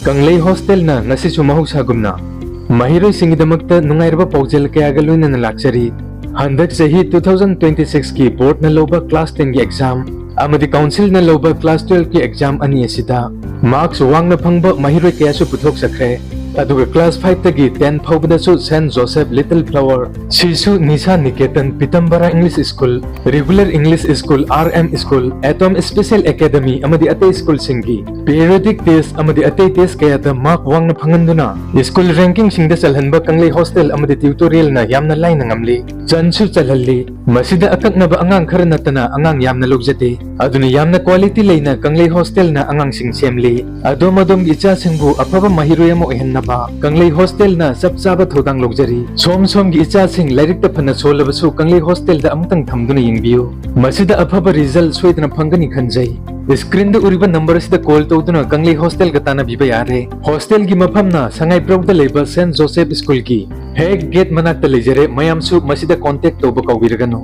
Kanglei hostel na ngasisu mahusagumna Mahiroi singidamagta nungairba paujal kaya galoy na nalaksari Handak sahi 2026 ki board na loba class 10 ki exam amadi council na loba class 12 ki exam ani asida marks wang na phangba Mahiroi kaya su puthok sakre aduga class 5 tagi 10 phawbada su St Joseph Little Flower Shisu Nisa Niketan Pitambara English School Regular English School RM School Atom Special Academy amadi atay school singi periodic test amadi atay test kaya ta mark wang na phanganduna school ranking singda salhanba Kanglei hostel amadi tutorial na yamna line na ngamli jansu chalhalli masida akak na ba angang kharna tana angang yamna logjate aduna yamna quality leina Kanglei hostel na angang sing semli adomadom icha singbu Aphaba Maheiroima Oihanaba Kanglei hostel na sabsaba thodang logjari som gi icha sing lairik ta phana solabasu Kanglei hostel da amtang thamduna yingbiu masida Aphaba result soidna phangani khanjai screen da uriba number sida call tawduna Kanglei hostel ga tanabiba yare hostel gi maphamna sangai prog da leba St Joseph School gi hek gate manak ta lejare mayam su masida contact tawba kawbiragano